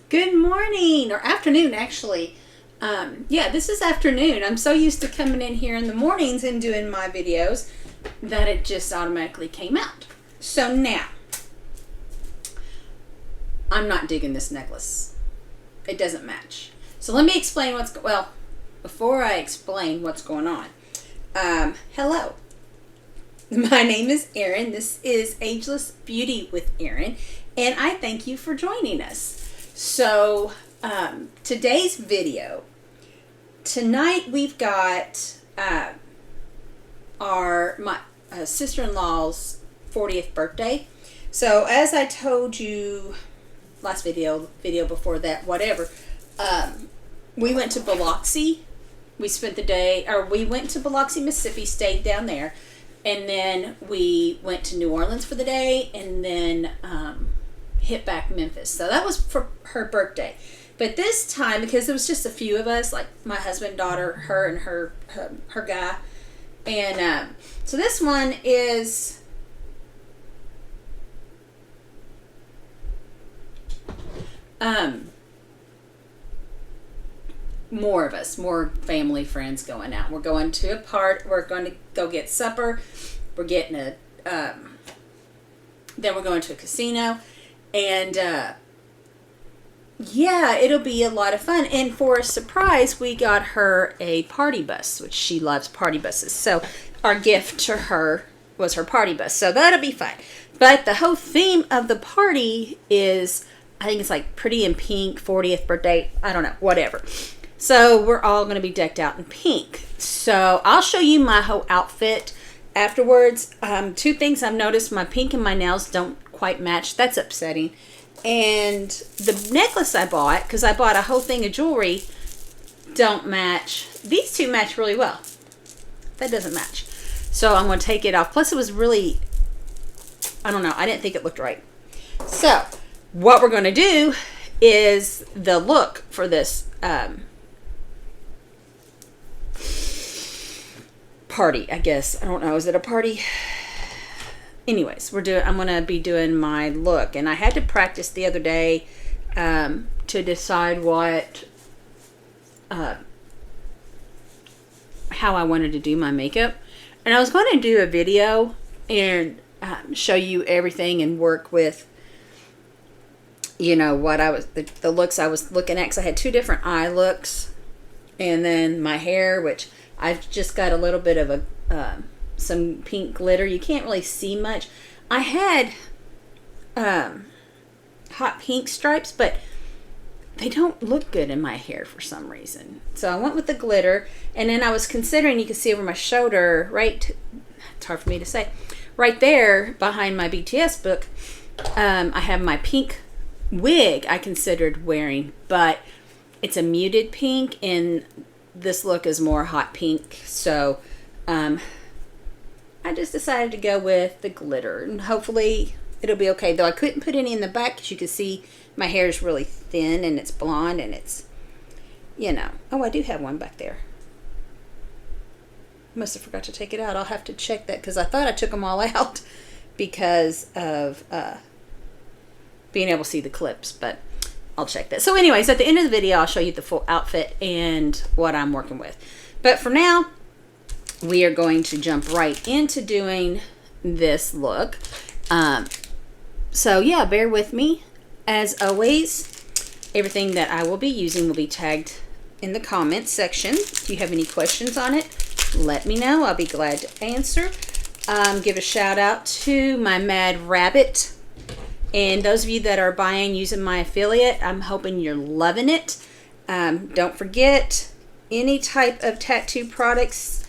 Good morning, or afternoon actually. Yeah, this is afternoon. I'm so used to coming in here in the mornings and doing my videos that it just automatically came out. So now, I'm not digging this necklace. It doesn't match. So let me explain before I explain what's going on. Hello. My name is Erin. This is Ageless Beauty with Erin, and I thank you for joining us. So, today's video, tonight we've got my sister-in-law's 40th birthday. So, as I told you last video before that, whatever, we went to Biloxi. We spent the day, we went to Biloxi, Mississippi, stayed down there, and then we went to New Orleans for the day, and then hit back Memphis. So that was for her birthday. But this time, because there was just a few of us, like my husband, daughter, her, and her guy, and so this one is more of us, more family, friends going out. We're going to a party. We're going to go get supper. We're getting then we're going to a casino. And, yeah, it'll be a lot of fun. And for a surprise, we got her a party bus, which she loves party buses. So our gift to her was her party bus. So that'll be fun. But the whole theme of the party is, I think it's like pretty in pink, 40th birthday, I don't know, whatever. So we're all going to be decked out in pink. So I'll show you my whole outfit afterwards. Two things I've noticed, my pink and my nails don't quite match. That's upsetting. And the necklace I bought, because I bought a whole thing of jewelry, don't match. These two match really well. That doesn't match. So I'm going to take it off. Plus it was really, I don't know, I didn't think it looked right. So what we're going to do is the look for this party, I guess. I don't know. Is it a party? Anyways, I'm going to be doing my look. And I had to practice the other day to decide how I wanted to do my makeup. And I was going to do a video and show you everything and work with, you know, what the looks I was looking at. Because I had two different eye looks. And then my hair, which I've just got a little bit of some pink glitter. You can't really see much. I had hot pink stripes, but they don't look good in my hair for some reason. So I went with the glitter, and then I was considering, you can see over my shoulder, right, it's hard for me to say, right there behind my BTS book, I have my pink wig I considered wearing, but it's a muted pink, and this look is more hot pink. So I just decided to go with the glitter, and hopefully it'll be okay. Though I couldn't put any in the back because you can see my hair is really thin and it's blonde and it's, you know. Oh, I do have one back there. Must have forgot to take it out. I'll have to check that because I thought I took them all out because of being able to see the clips, but I'll check that. So anyways, at the end of the video, I'll show you the full outfit and what I'm working with. But for now, we are going to jump right into doing this look. So yeah, bear with me. As always, everything that I will be using will be tagged in the comments section. If you have any questions on it, let me know. I'll be glad to answer. Give a shout out to my Mad Rabbit. And those of you that are buying using my affiliate, I'm hoping you're loving it. Don't forget, any type of tattoo products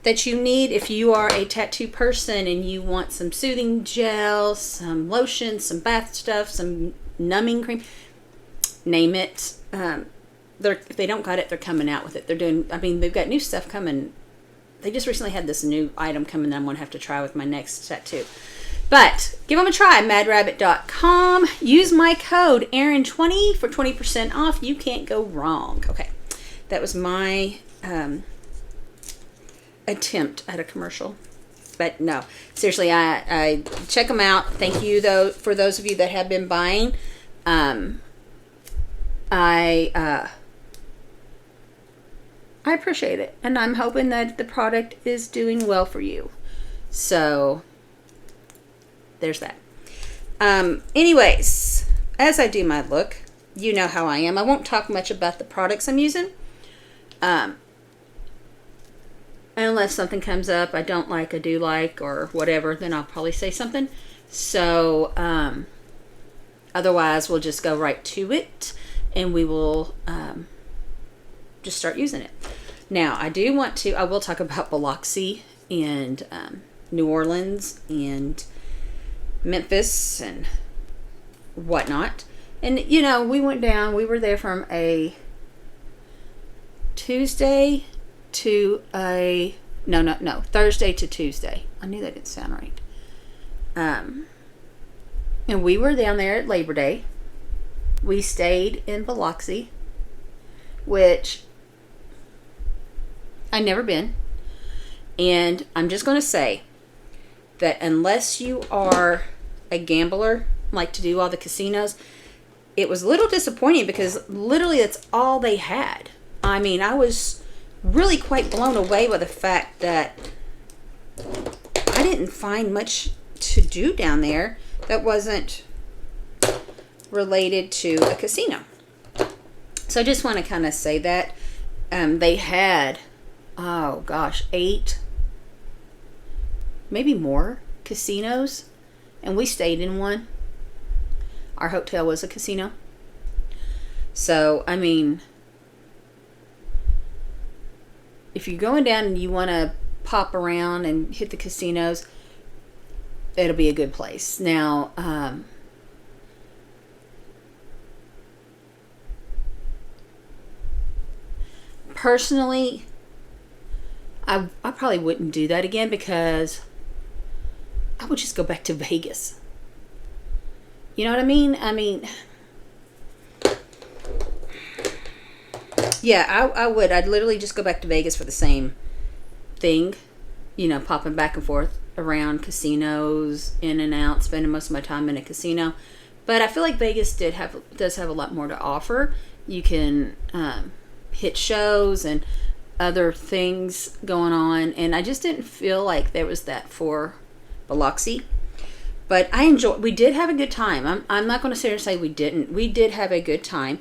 that you need, if you are a tattoo person and you want some soothing gel, some lotion, some bath stuff, some numbing cream, name it. If they don't got it, they're coming out with it. They've got new stuff coming. They just recently had this new item coming that I'm going to have to try with my next tattoo. But give them a try, madrabbit.com. Use my code Erin20 for 20% off. You can't go wrong. Okay, that was my attempt at a commercial. But no, seriously, I check them out. Thank you though for those of you that have been buying. I appreciate it, and I'm hoping that the product is doing well for you. So there's that. Anyways, as I do my look, you know how I am. I won't talk much about the products I'm using. Unless something comes up I don't like, I do like, or whatever, then I'll probably say something. So, otherwise we'll just go right to it, and we will just start using it. Now, I will talk about Biloxi and New Orleans and Memphis and whatnot. And, you know, we were there from a Thursday to Tuesday. I knew that didn't sound right. And we were down there at Labor Day. We stayed in Biloxi, which I've never been. And I'm just going to say that unless you are a gambler, like to do all the casinos, it was a little disappointing because literally that's all they had. I mean, I was really quite blown away by the fact that I didn't find much to do down there that wasn't related to a casino. So I just want to kind of say that they had, 8, maybe more casinos, and we stayed in one. Our hotel was a casino. So, I mean, if you're going down and you want to pop around and hit the casinos, it'll be a good place. Now, personally, I probably wouldn't do that again because I would just go back to Vegas. You know what I mean? I mean, yeah, I would. I'd literally just go back to Vegas for the same thing. You know, popping back and forth around casinos, in and out, spending most of my time in a casino. But I feel like Vegas does have a lot more to offer. You can hit shows and other things going on, and I just didn't feel like there was that for Biloxi. But we did have a good time. I'm not going to sit here and say we didn't. We did have a good time.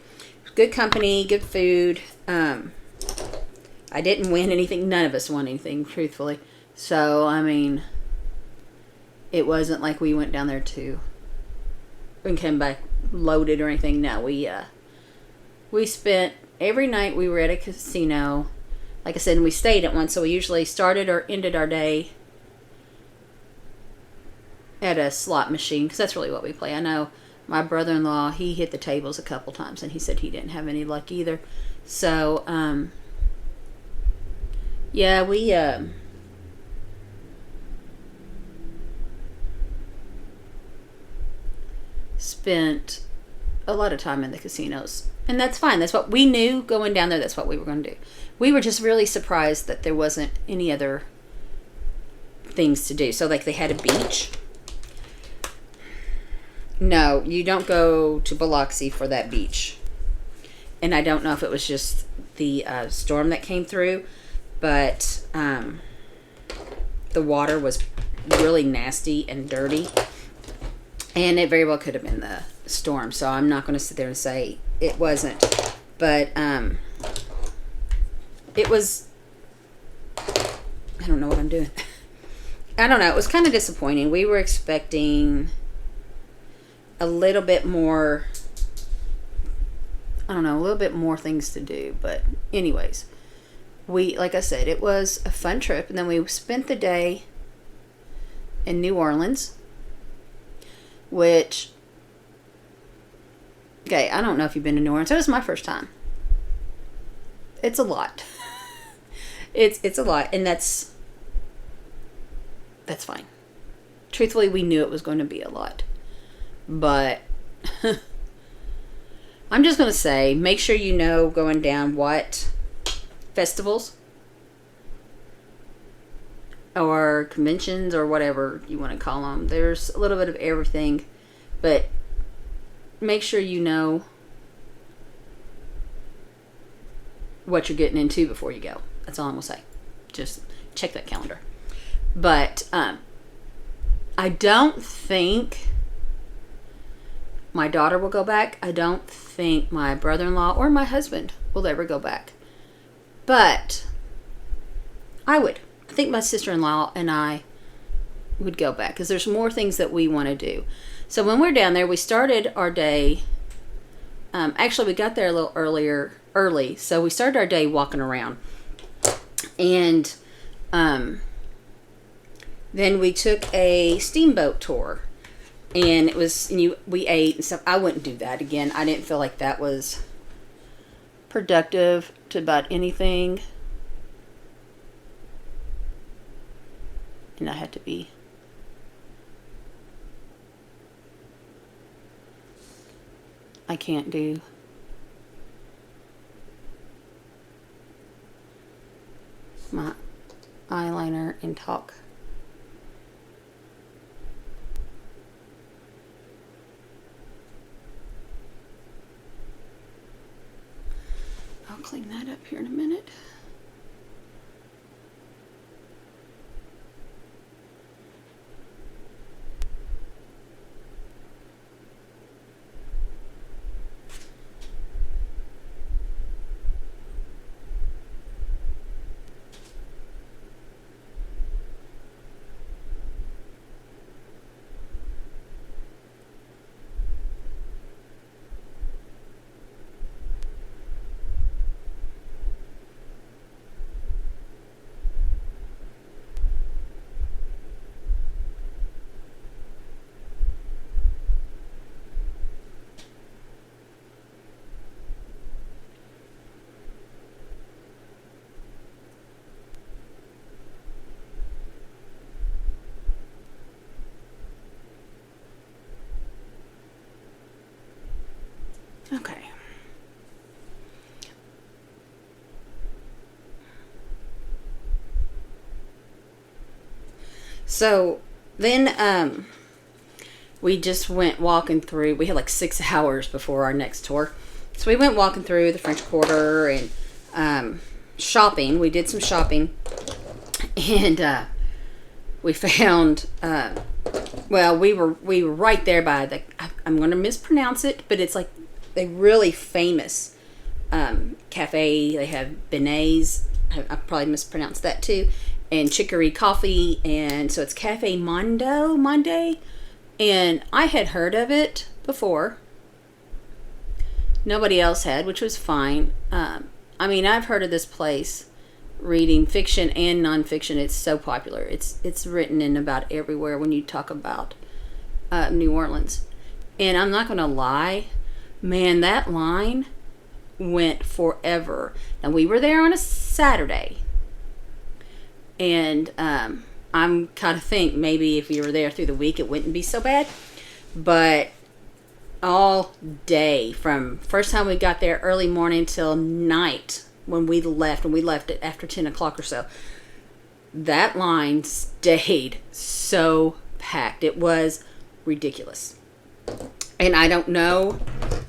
Good company, good food. I didn't win anything. None of us won anything, truthfully. So, I mean, it wasn't like we went down there and came back loaded or anything. No, we spent every night we were at a casino. Like I said, and we stayed at one, so we usually started or ended our day at a slot machine, because that's really what we play. I know my brother-in-law, he hit the tables a couple times, and he said he didn't have any luck either. So, yeah, we spent a lot of time in the casinos, and that's fine. That's what we knew going down there. That's what we were going to do. We were just really surprised that there wasn't any other things to do. So, like, they had a beach. No, you don't go to Biloxi for that beach. And I don't know if it was just the storm that came through, but the water was really nasty and dirty. And it very well could have been the storm. So I'm not going to sit there and say it wasn't. But it was... I don't know what I'm doing. I don't know. It was kind of disappointing. We were expecting a little bit more, a little bit more things to do. But anyways, like I said, it was a fun trip. And then we spent the day in New Orleans, which, okay, I don't know if you've been to New Orleans. It was my first time. It's a lot. It's a lot. And that's fine. Truthfully, we knew it was going to be a lot. But I'm just going to say, make sure you know going down what festivals or conventions or whatever you want to call them. There's a little bit of everything, but make sure you know what you're getting into before you go. That's all I'm gonna say. Just check that calendar. But I don't think my daughter will go back. I don't think my brother-in-law or my husband will ever go back. But I would. I think my sister-in-law and I would go back because there's more things that we want to do. So when we're down there, we started our day. Actually, we got there a little early. So we started our day walking around. And then we took a steamboat tour. And it was, we ate and stuff. I wouldn't do that again. I didn't feel like that was productive to about anything. And I had to be. I can't do. My eyeliner and talk. I'll clean that up here in a minute. Okay. So then we just went walking through. We had like 6 hours before our next tour. So we went walking through the French Quarter and shopping. We did some shopping. And we found, well, we were right there by the, I'm going to mispronounce it, but it's like a really famous cafe. They have beignets. I probably mispronounced that too. And chicory coffee. And so it's Cafe Monde. And I had heard of it before. Nobody else had, which was fine. I mean, I've heard of this place reading fiction and nonfiction. It's so popular. It's written in about everywhere when you talk about New Orleans. And I'm not going to lie. Man, that line went forever. Now, we were there on a Saturday. And I'm kind of think maybe if you were there through the week, it wouldn't be so bad. But all day, from first time we got there early morning till night when we left, and we left it after 10 o'clock or so, that line stayed so packed. It was ridiculous. And I don't know,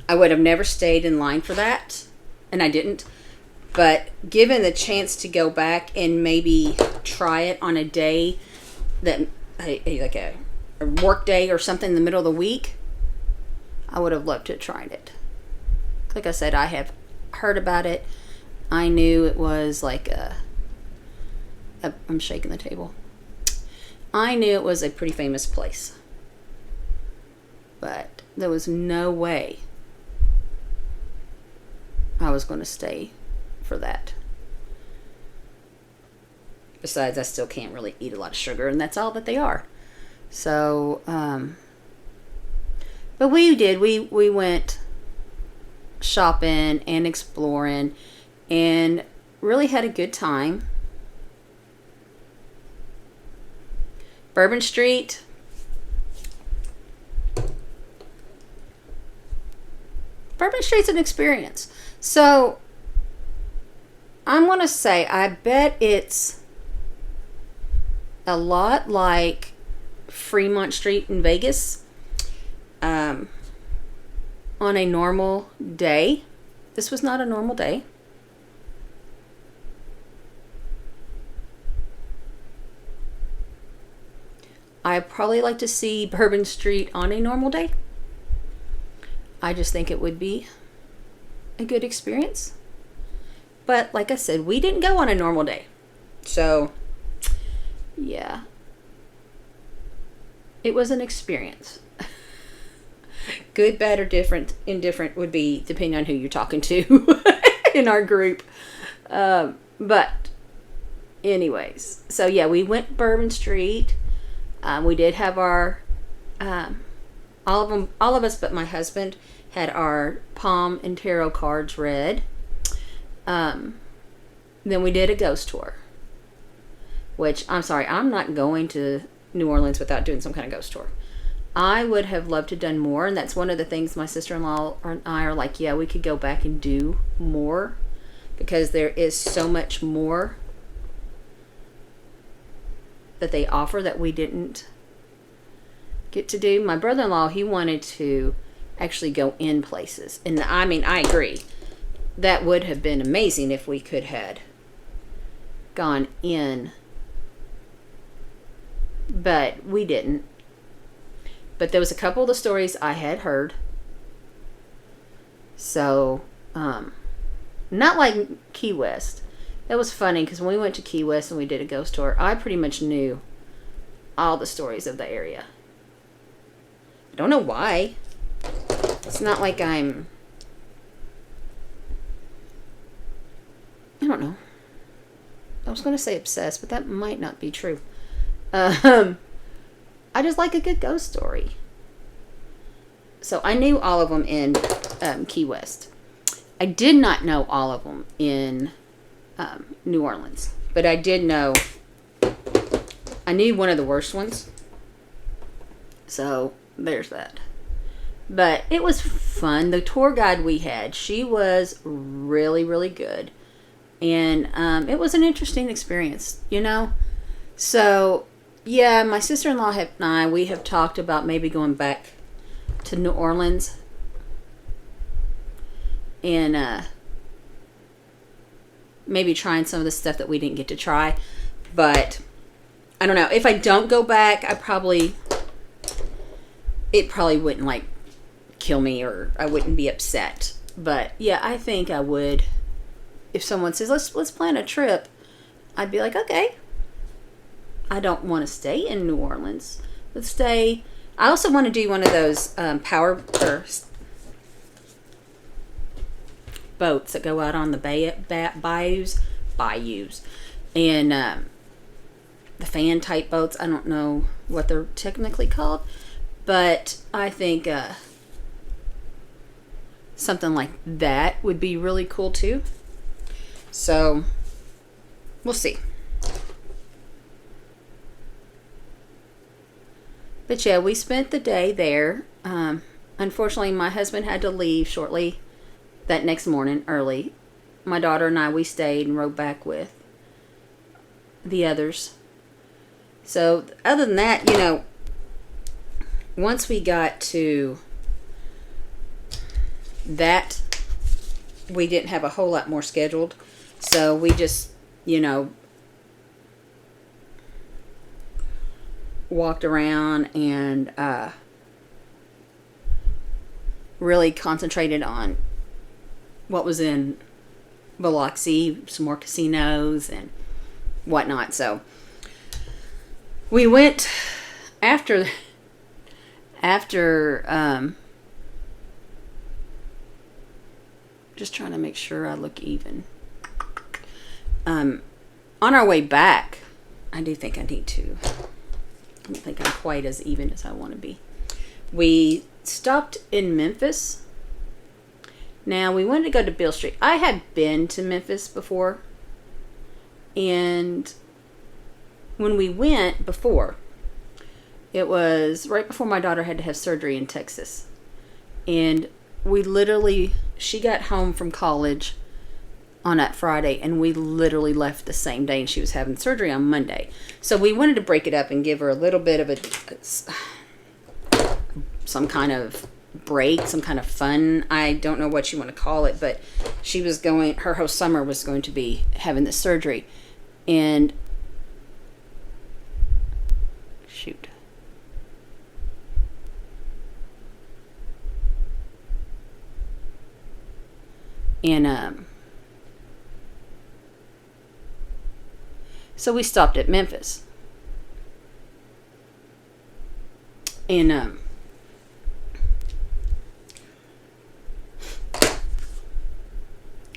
I would have never stayed in line for that, and I didn't. But given the chance to go back and maybe try it on a day that, like a work day or something in the middle of the week, I would have loved to have tried it. Like I said, I have heard about it. I knew it was like I'm shaking the table. I knew it was a pretty famous place. But there was no way I was going to stay for that. Besides, I still can't really eat a lot of sugar, and that's all that they are. So, but we did. We went shopping and exploring and really had a good time. Bourbon Street. Bourbon Street's an experience. So, I'm going to say, I bet it's a lot like Fremont Street in Vegas on a normal day. This was not a normal day. I probably like to see Bourbon Street on a normal day. I just think it would be a good experience. But like I said, we didn't go on a normal day. So, yeah. It was an experience. Good, bad, or different. Indifferent would be depending on who you're talking to in our group. But anyways, so yeah, we went Bourbon Street. We did have our all of us but my husband had our palm and tarot cards read. Then we did a ghost tour, which I'm sorry, I'm not going to New Orleans without doing some kind of ghost tour. I would have loved to have done more, and that's one of the things my sister-in-law and I are like, yeah, we could go back and do more, because there is so much more that they offer that we didn't get to do. My brother-in-law, he wanted to actually go in places, and I mean, I agree. That would have been amazing if we could had gone in, but we didn't. But there was a couple of the stories I had heard. So, not like Key West. That was funny because when we went to Key West and we did a ghost tour, I pretty much knew all the stories of the area. I don't know why. It's not like I don't know. I was going to say obsessed, but that might not be true. I just like a good ghost story. So I knew all of them in Key West. I did not know all of them in New Orleans. But I did know, I knew one of the worst ones. So there's that. But it was fun. The tour guide we had, she was really, really good. And it was an interesting experience, you know. So, yeah, my sister-in-law and I, we have talked about maybe going back to New Orleans. And maybe trying some of the stuff that we didn't get to try. But, I don't know. If I don't go back, it probably wouldn't, like, kill me, or I wouldn't be upset. But, yeah, I think I would. If someone says, let's plan a trip, I'd be like, okay. I don't want to stay in New Orleans. Let's stay. I also want to do one of those power boats that go out on the bayous, and the fan type boats. I don't know what they're technically called, but I think something like that would be really cool too. So we'll see. But yeah, we spent the day there. Unfortunately, my husband had to leave shortly that next morning, early. My daughter and I, we stayed and rode back with the others. So, other than that, you know, once we got to that, we didn't have a whole lot more scheduled. So, we just, you know, walked around and really concentrated on what was in Biloxi, some more casinos and whatnot. So we went after just trying to make sure I look even. On our way back, I do think I need to. I don't think I'm quite as even as I want to be. We stopped in Memphis. Now, we wanted to go to Beale Street. I had been to Memphis before. And when we went before, it was right before my daughter had to have surgery in Texas. And we literally, she got home from college on that Friday, and we literally left the same day, and she was having surgery on Monday. So we wanted to break it up and give her a little bit of some kind of break, some kind of fun. I don't know what you want to call it, but she was going, her whole summer was going to be having this surgery. And shoot, And so we stopped at Memphis. And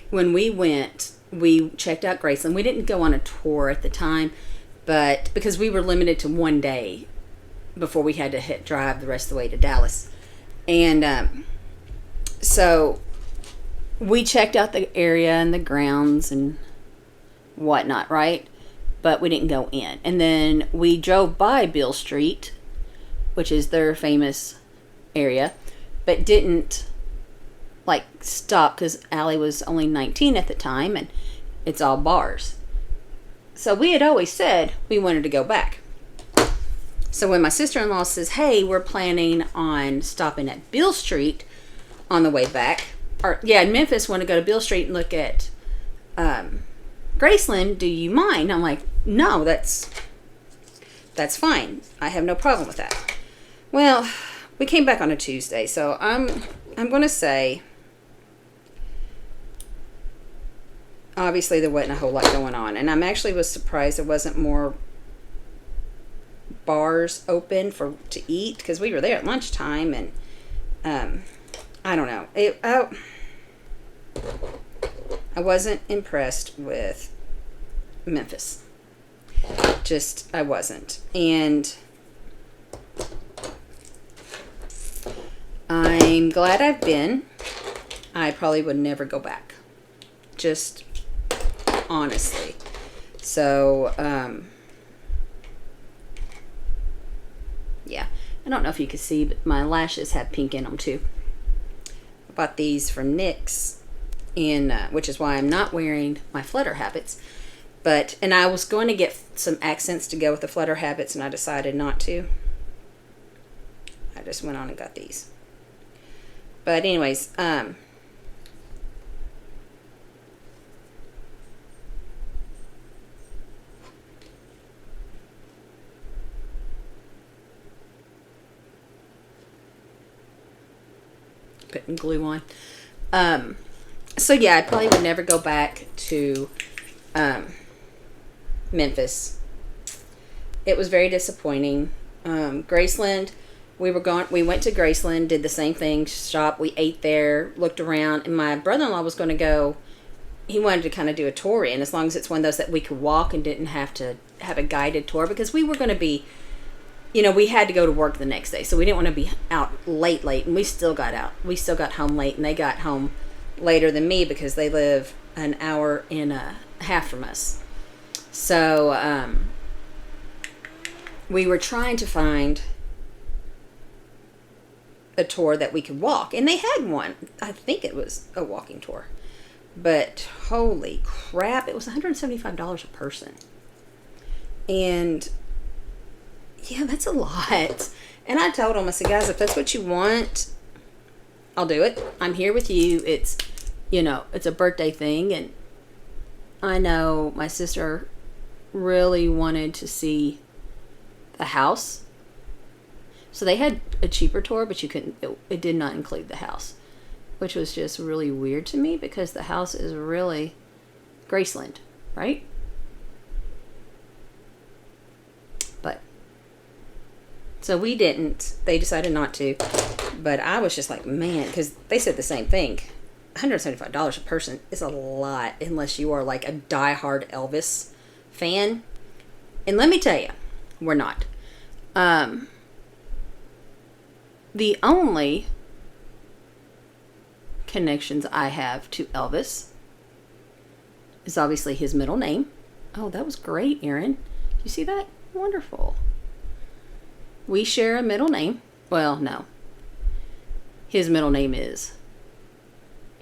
when we went, we checked out Graceland. We didn't go on a tour at the time, but because we were limited to one day before we had to drive the rest of the way to Dallas. And so we checked out the area and the grounds and whatnot, right? But we didn't go in. And then we drove by Beale Street, which is their famous area, but didn't like stop because Allie was only 19 at the time, and it's all bars. So we had always said we wanted to go back. So when my sister-in-law says, hey, we're planning on stopping at Beale Street on the way back, or yeah, in Memphis, want to go to Beale Street and look at Graceland, do you mind? I'm like, no, that's fine. I have no problem with that. Well, we came back on a Tuesday, so I'm going to say, obviously there wasn't a whole lot going on, and I'm actually was surprised there wasn't more bars open to eat, because we were there at lunchtime, and I don't know. I wasn't impressed with Memphis. I wasn't. And I'm glad I've been. I probably would never go back. Just honestly. So, yeah. I don't know if you can see, but my lashes have pink in them too. I bought these from NYX, which is why I'm not wearing my Flutter Habits. And I was going to get some accents to go with the Flutter Habits, and I decided not to. I just went on and got these. But anyways, putting glue on. So yeah, I probably would never go back to Memphis. It was very disappointing. Graceland, we went to Graceland, did the same thing, shop, we ate there, looked around, and my brother-in-law was going to go, he wanted to kind of do a tour in, as long as it's one of those that we could walk and didn't have to have a guided tour, because we were going to be, we had to go to work the next day, so we didn't want to be out late, and we still got out. We still got home late, and they got home later than me because they live an hour and a half from us. So, we were trying to find a tour that we could walk, and they had one. I think it was a walking tour, but holy crap, it was $175 a person. And yeah, that's a lot. And I told them, I said, guys, if that's what you want, I'll do it. I'm here with you. It's, it's a birthday thing. And I know my sister really wanted to see the house. So they had a cheaper tour, but it did not include the house, which was just really weird to me because the house is really Graceland, right? So we didn't. They decided not to. But I was just like, man, because they said the same thing. $175 a person is a lot unless you are like a diehard Elvis fan. And let me tell you, we're not. The only connections I have to Elvis is obviously his middle name. Oh, that was great, Erin. Did you see that? Wonderful. We share a middle name. Well, no. His middle name is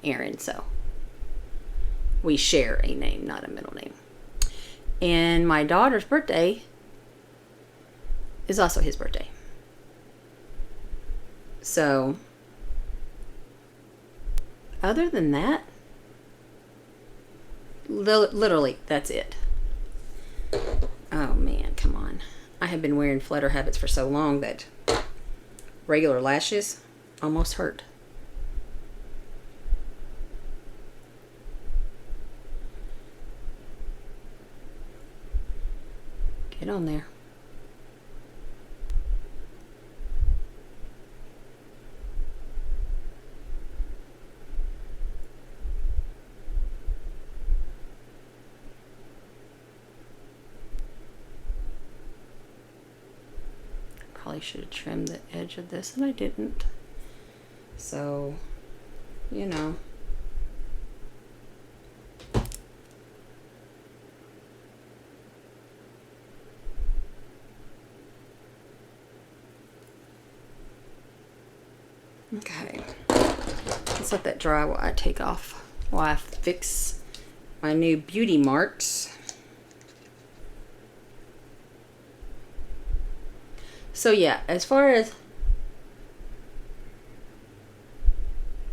Aaron, so we share a name, not a middle name. And my daughter's birthday is also his birthday. So, other than that, literally, that's it. Oh man, come on. I have been wearing Flutter Habits for so long that regular lashes almost hurt. get on there. Probably should have trimmed the edge of this, and I didn't. So, you know. Okay. Let's let that dry while I take off, while I fix my new beauty marks. So yeah, as far as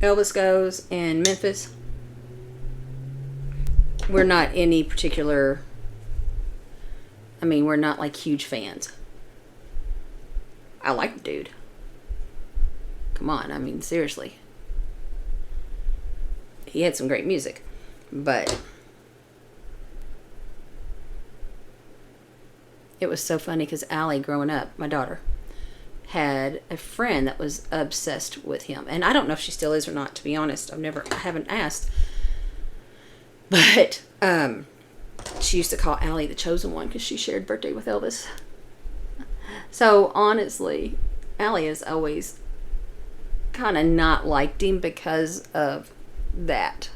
Elvis goes and Memphis, we're not any particular, I mean, we're not like huge fans. I like the dude. Come on, I mean, seriously. He had some great music, but it was so funny because Allie, growing up, my daughter, had a friend that was obsessed with him. And I don't know if she still is or not, to be honest. I haven't asked. But she used to call Allie the chosen one because she shared birthday with Elvis. So honestly, Allie has always kind of not liked him because of that.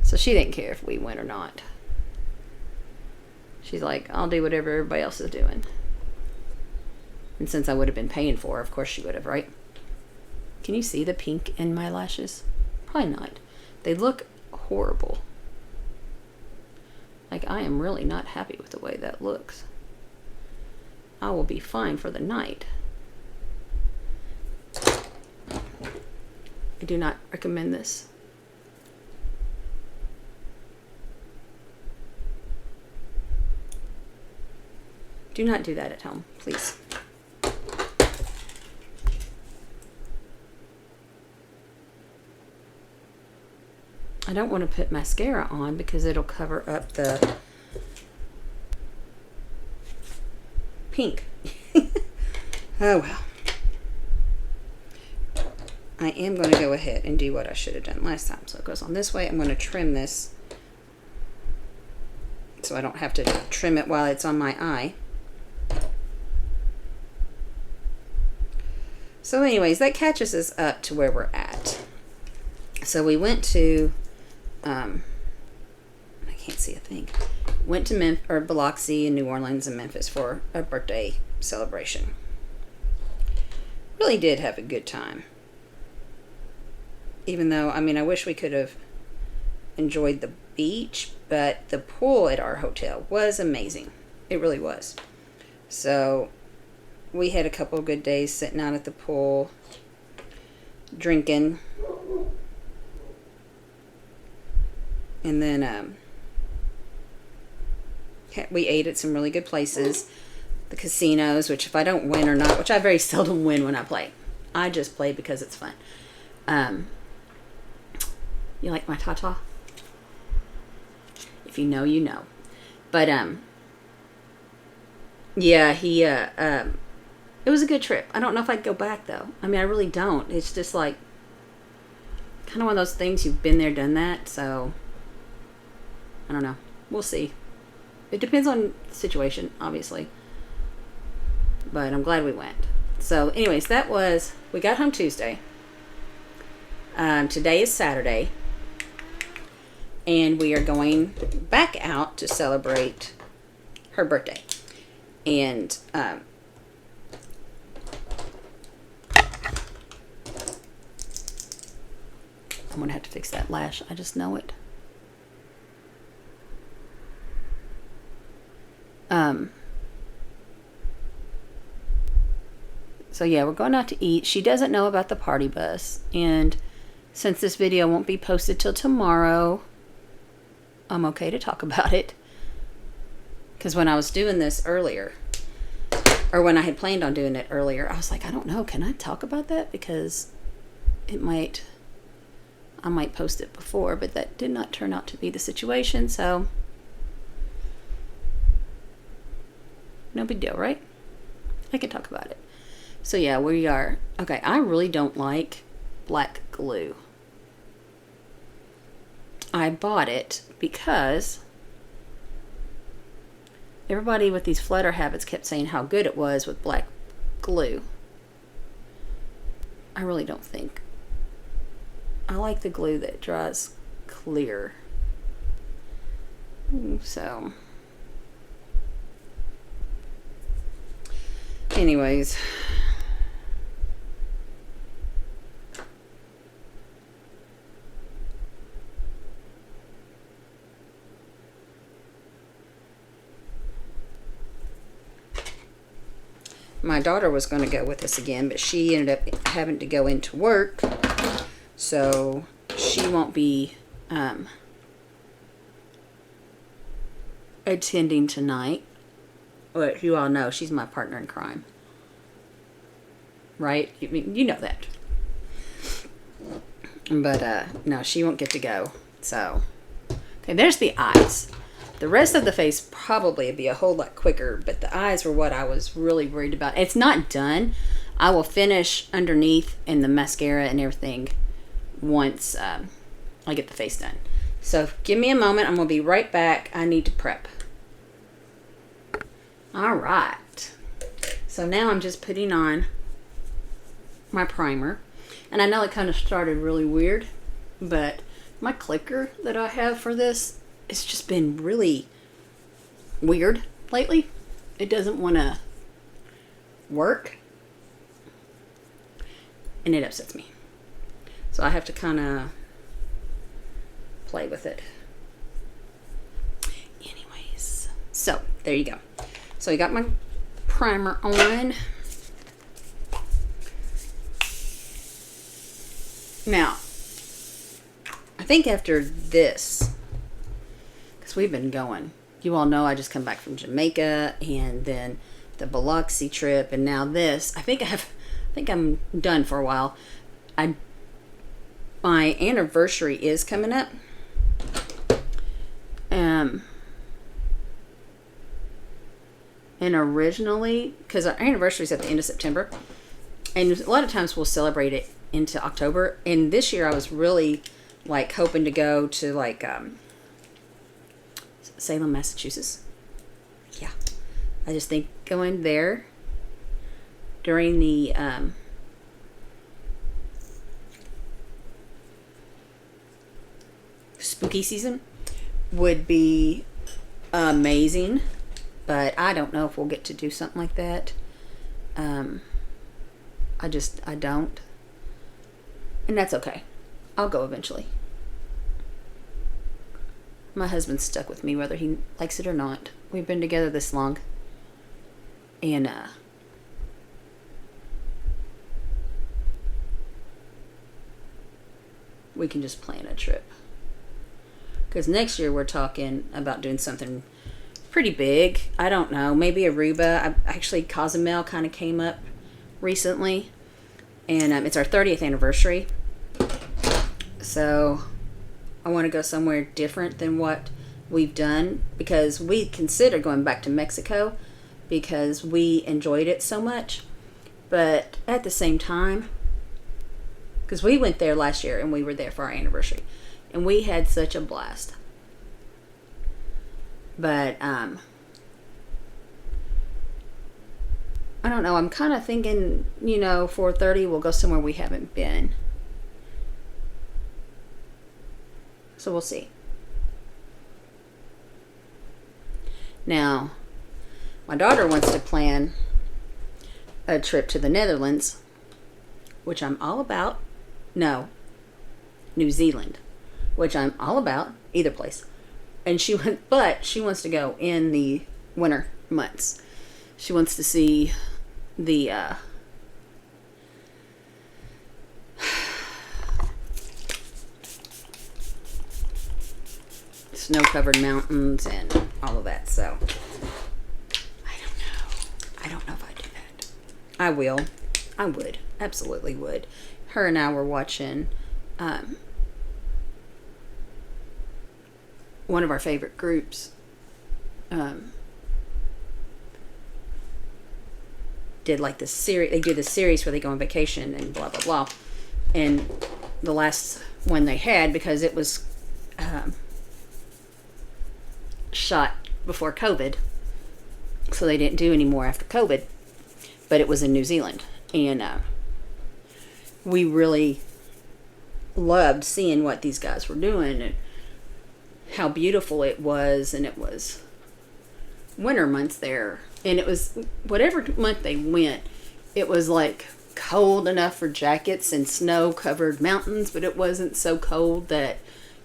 So she didn't care if we went or not. She's like, I'll do whatever everybody else is doing. And since I would have been paying for her, of course she would have, right? Can you see the pink in my lashes? Probably not. They look horrible. Like, I am really not happy with the way that looks. I will be fine for the night. I do not recommend this. Do not do that at home, please. I don't want to put mascara on because it'll cover up the pink. Oh well. I am going to go ahead and do what I should have done last time. So it goes on this way. I'm going to trim this so I don't have to trim it while it's on my eye. So anyways, that catches us up to where we're at. So we went to, I can't see a thing. Went to Biloxi in New Orleans and Memphis for a birthday celebration. Really did have a good time. Even though, I mean, I wish we could have enjoyed the beach, but the pool at our hotel was amazing. It really was. So we had a couple of good days sitting out at the pool, drinking. And then we ate at some really good places. The casinos, which if I don't win or not, which I very seldom win when I play. I just play because it's fun. You like my ta-ta? If you know, you know. But, yeah, it was a good trip. I don't know if I'd go back, though. I mean, I really don't. It's just like, kind of one of those things, you've been there, done that, so, I don't know. We'll see. It depends on the situation, obviously. But I'm glad we went. So, anyways, we got home Tuesday. Today is Saturday. And we are going back out to celebrate her birthday. And, I'm going to have to fix that lash. I just know it. So yeah, we're going out to eat. She doesn't know about the party bus. And since this video won't be posted till tomorrow, I'm okay to talk about it. Because when I was doing this earlier, or when I had planned on doing it earlier, I was like, I don't know, can I talk about that? Because I might post it before, but that did not turn out to be the situation. So No big deal, right? I can talk about it. So yeah, we are. Okay, I really don't like black glue. I bought it because everybody with these flutter habits kept saying how good it was with black glue. I really don't think. I like the glue that dries clear. So, anyways. My daughter was going to go with us again, but she ended up having to go into work, so she won't be attending tonight. But you all know she's my partner in crime, right? You know that. But no, she won't get to go. So, okay, there's the eyes. The rest of the face probably would be a whole lot quicker, but the eyes were what I was really worried about. It's not done. I will finish underneath and the mascara and everything once I get the face done. So give me a moment. I'm going to be right back. I need to prep. All right. So now I'm just putting on my primer. And I know it kind of started really weird, but my clicker that I have for this, it's just been really weird lately. It doesn't want to work. And it upsets me. So I have to kind of play with it. Anyways. So, there you go. So I got my primer on. Now, I think after this, we've been going. You all know I just come back from Jamaica and then the Biloxi trip and now this. I think I'm done for a while. My anniversary is coming up. And originally, because our anniversary is at the end of September, and a lot of times we'll celebrate it into October. And this year I was really like hoping to go to like Salem, Massachusetts. Yeah. I just think going there during the spooky season would be amazing, but I don't know if we'll get to do something like that. I don't. And that's okay. I'll go eventually. My husband's stuck with me whether he likes it or not. We've been together this long. And we can just plan a trip. Because next year we're talking about doing something pretty big. I don't know. Maybe Aruba. Actually, Cozumel kind of came up recently. And it's our 30th anniversary. So I want to go somewhere different than what we've done. Because we consider going back to Mexico. Because we enjoyed it so much. But at the same time, because we went there last year and we were there for our anniversary. And we had such a blast. But, I don't know. I'm kind of thinking, 4:30 we'll go somewhere we haven't been. So we'll see. Now, my daughter wants to plan a trip to the Netherlands, which I'm all about. No, New Zealand, which I'm all about. Either place. And she wants to go in the winter months. She wants to see the snow-covered mountains and all of that. So I don't know if I do that. I will. I would. Absolutely would. Her and I were watching one of our favorite groups, did like this series. They do this series where they go on vacation and blah blah blah. And the last one they had, because it was shot before COVID, so they didn't do any more after COVID. But it was in New Zealand, and we really loved seeing what these guys were doing and how beautiful it was. And it was winter months there, and it was whatever month they went, it was like cold enough for jackets and snow covered mountains, but it wasn't so cold that,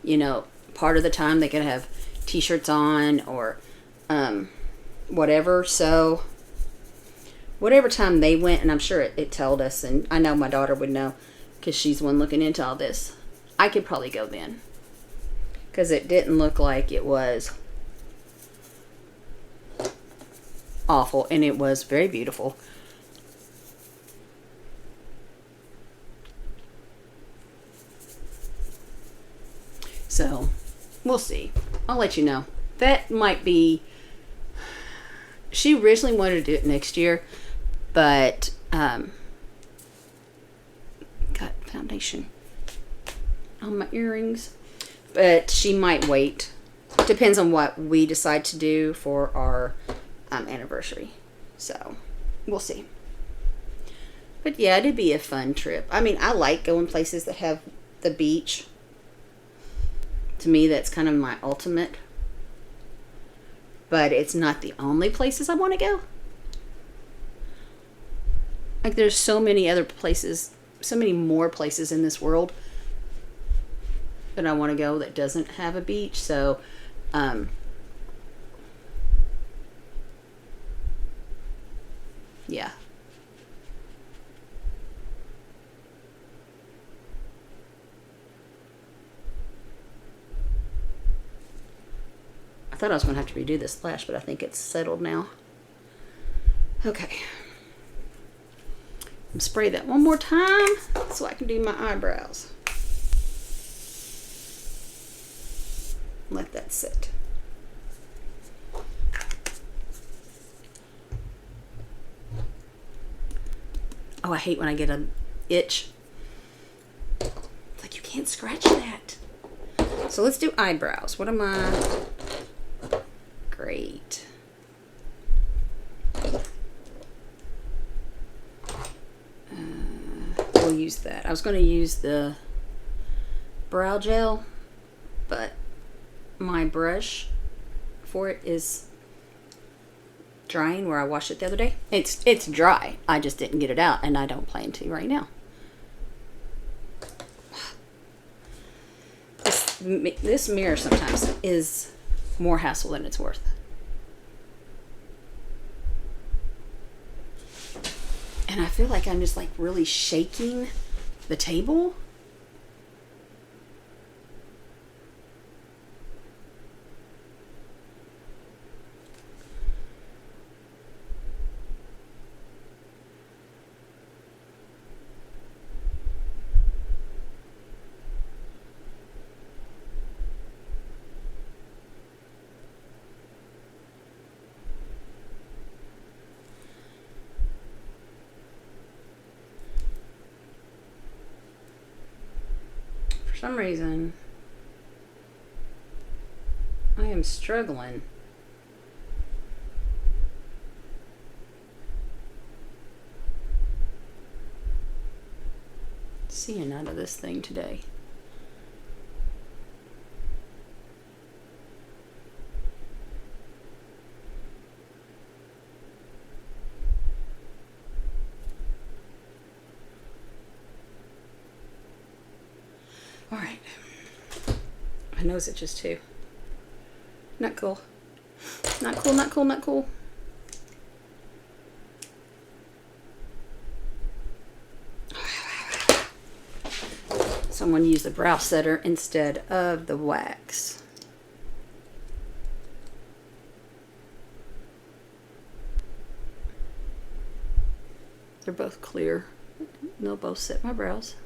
you know, part of the time they could have t-shirts on or whatever. So whatever time they went, and I'm sure it told us, and I know my daughter would know because she's the one looking into all this, I could probably go then, because it didn't look like it was awful, and it was very beautiful. So we'll see. I'll let you know. That might be, she originally wanted to do it next year, but got foundation on my earrings, but she might wait. Depends on what we decide to do for our anniversary. So we'll see. But yeah, it'd be a fun trip. I mean, I like going places that have the beach. To me, that's kind of my ultimate. But it's not the only places I want to go. Like, there's so many other places, so many more places in this world that I want to go that doesn't have a beach. So, yeah. I thought I was going to have to redo this lash, but I think it's settled now. Okay. I'm spray that one more time so I can do my eyebrows. Let that sit. Oh, I hate when I get an itch. It's like, you can't scratch that. So let's do eyebrows. What am I? Great. We'll use that. I was going to use the brow gel, but my brush for it is drying where I washed it the other day. It's dry. I just didn't get it out, and I don't plan to right now. This mirror sometimes is more hassle than it's worth. And I feel like I'm just like really shaking the table. For some reason, I am struggling. Seeing out of this thing today. All right. My nose itches too. Not cool. Not cool, not cool, not cool. Someone used the brow setter instead of the wax. They're both clear. They'll both set my brows.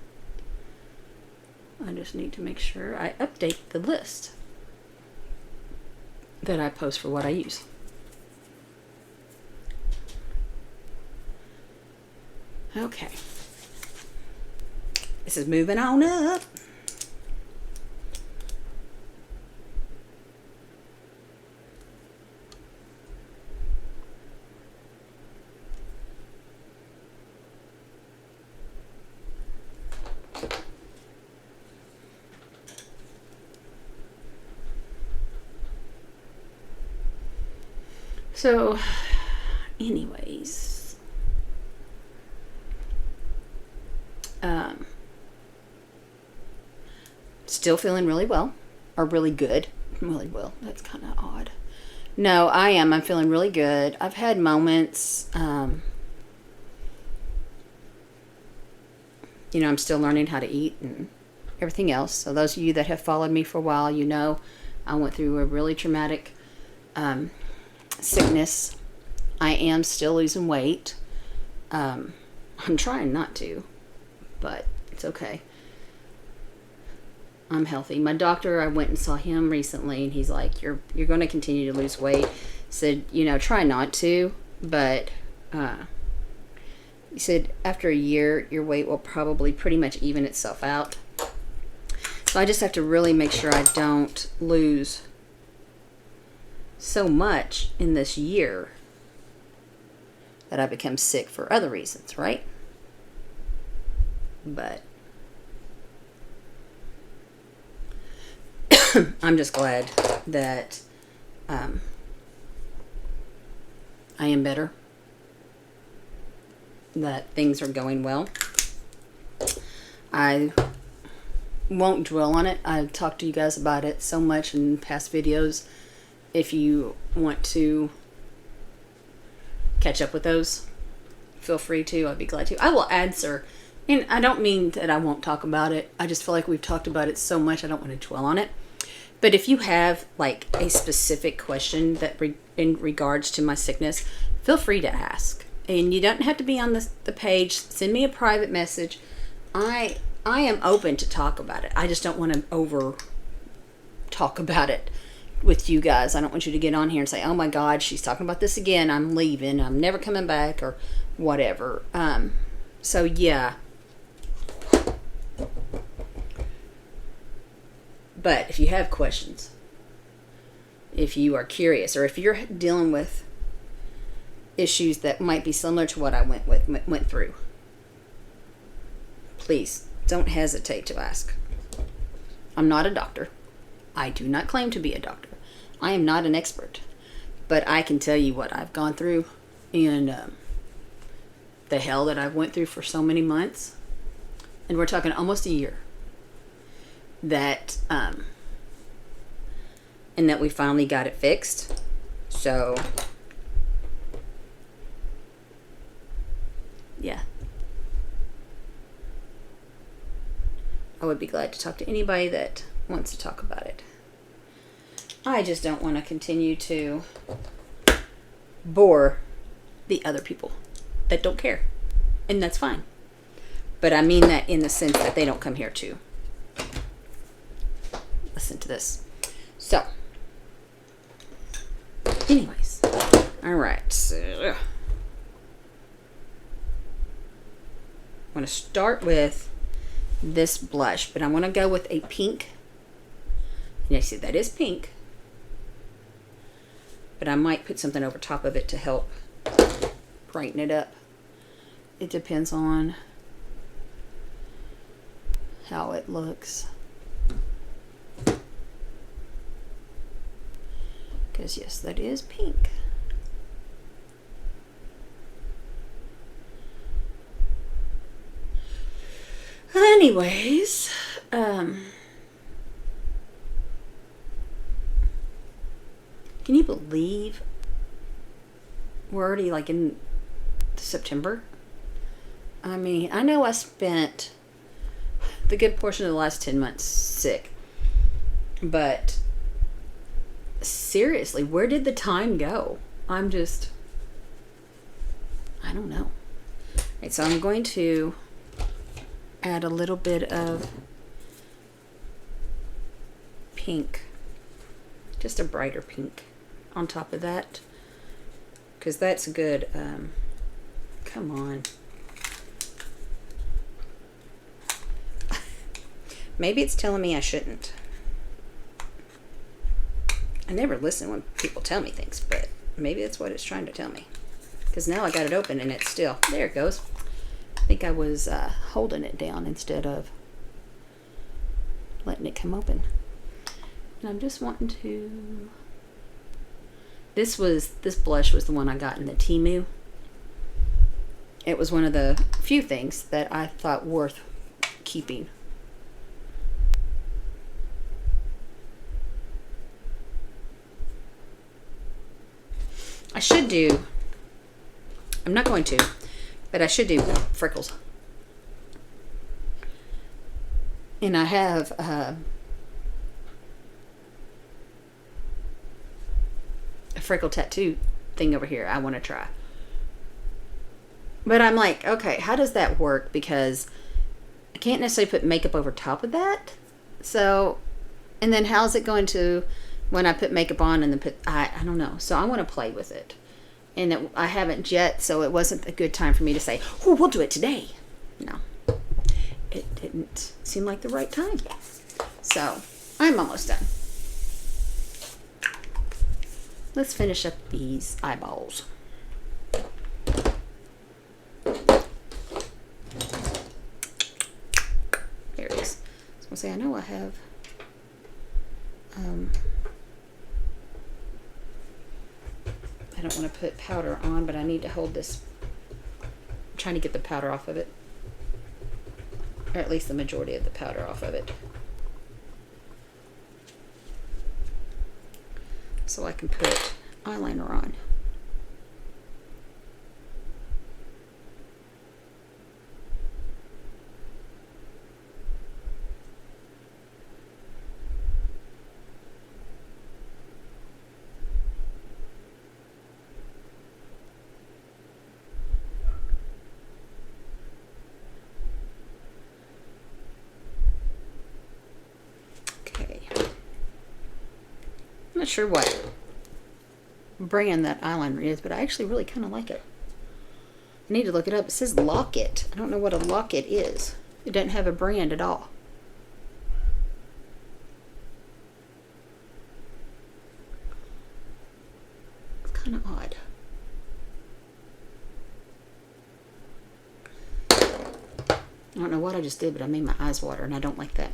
I just need to make sure I update the list that I post for what I use. Okay. This is moving on up. So, anyways, still feeling really well, or really good. Really well. That's kind of odd. No, I am. I'm feeling really good. I've had moments, you know, I'm still learning how to eat and everything else. So those of you that have followed me for a while, you know, I went through a really traumatic, sickness. I am still losing weight. I'm trying not to, but it's okay. I'm healthy. My doctor, I went and saw him recently, and he's like, you're going to continue to lose weight. Said, you know, try not to, but he said after a year your weight will probably pretty much even itself out. So I just have to really make sure I don't lose so much in this year that I become sick for other reasons, right? But I'm just glad that I am better, that things are going well. I won't dwell on it. I've talked to you guys about it so much in past videos. If you want to catch up with those, feel free to. I'd be glad to. I will answer. And I don't mean that I won't talk about it. I just feel like we've talked about it so much I don't want to dwell on it. But if you have like a specific question that in regards to my sickness, feel free to ask. And you don't have to be on the page. Send me a private message. I am open to talk about it. I just don't want to over talk about it with you guys. I don't want you to get on here and say, oh my God, she's talking about this again. I'm leaving. I'm never coming back or whatever. So yeah. But if you have questions, if you are curious, or if you're dealing with issues that might be similar to what I went through, please don't hesitate to ask. I'm not a doctor. I do not claim to be a doctor. I am not an expert, but I can tell you what I've gone through and the hell that I've went through for so many months, and we're talking almost a year. That and that we finally got it fixed. So yeah, I would be glad to talk to anybody that wants to talk about it. I just don't want to continue to bore the other people that don't care, and that's fine. But I mean that in the sense that they don't come here to listen to this. So, anyways, all right. So, I'm going to start with this blush, but I want to go with a pink. And I see that is pink, but I might put something over top of it to help brighten it up. It depends on how it looks. Because yes, that is pink. Anyways, can you believe we're already like in September? I mean, I know I spent the good portion of the last 10 months sick, but seriously, where did the time go? I don't know. Right, so I'm going to add a little bit of pink, just a brighter pink on top of that, because that's good. Come on, Maybe it's telling me I shouldn't. I never listen when people tell me things, but maybe that's what it's trying to tell me. Because now I got it open and it's still, there it goes. I think I was holding it down instead of letting it come open. And I'm just wanting to, this blush was the one I got in the Temu. It was one of the few things that I thought worth keeping. I should do, I'm not going to, but I should do freckles. And I have a freckle tattoo thing over here I want to try. But I'm like, okay, how does that work? Because I can't necessarily put makeup over top of that. So, and then how's it going to, when I put makeup on and then put, I don't know. So I want to play with it. And I haven't yet, so it wasn't a good time for me to say, oh, we'll do it today. No. It didn't seem like the right time. So, I'm almost done. Let's finish up these eyeballs. There it is. I was going to say, I know I have I don't want to put powder on, but I need to hold this. I'm trying to get the powder off of it. Or at least the majority of the powder off of it. So I can put eyeliner on. I'm not sure what brand that eyeliner is, but I actually really kind of like it. I need to look it up. It says Locket. I don't know what a Locket is. It doesn't have a brand at all. It's kind of odd. I don't know what I just did, but I made my eyes water, and I don't like that.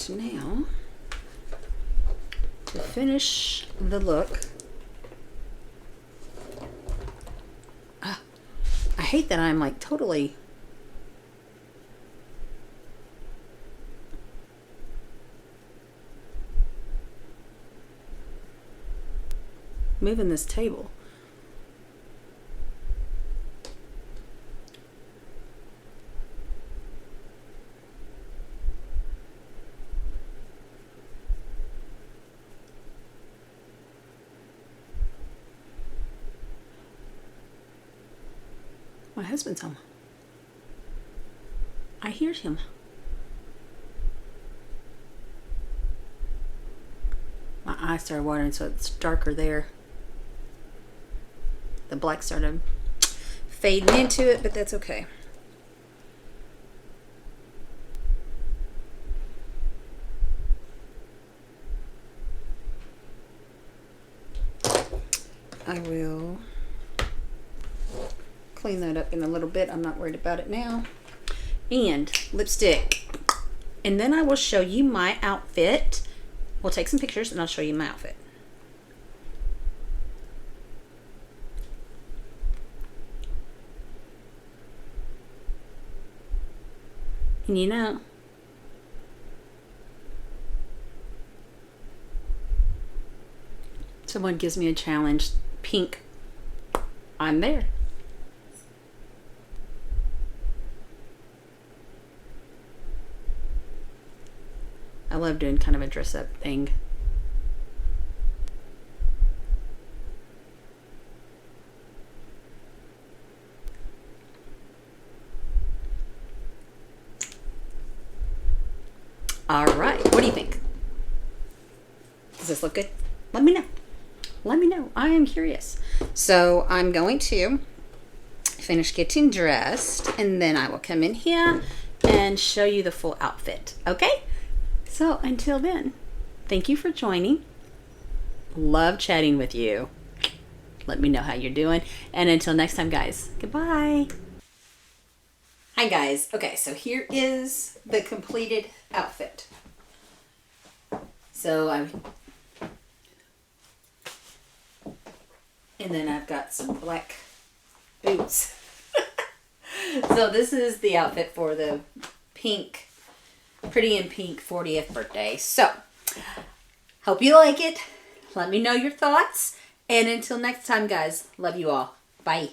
Now, to finish the look, I hate that I'm like totally moving this table. My husband's home. I hear him. My eyes started watering, so it's darker there. The black started fading into it, but that's okay. I will clean that up in a little bit. I'm not worried about it now. And lipstick. And then I will show you my outfit. We'll take some pictures and I'll show you my outfit. And you know, someone gives me a challenge, pink, I'm there. I love doing kind of a dress up thing. All right, what do you think? Does this look good? Let me know. Let me know. I am curious. So I'm going to finish getting dressed, and then I will come in here and show you the full outfit. Okay? So until then, thank you for joining. Love chatting with you. Let me know how you're doing. And until next time, guys, goodbye. Hi, guys. Okay, so here is the completed outfit. So and then I've got some black boots. So this is the outfit for the pink, Pretty in Pink 40th birthday. So, hope you like it. Let me know your thoughts. And until next time, guys, love you all. Bye.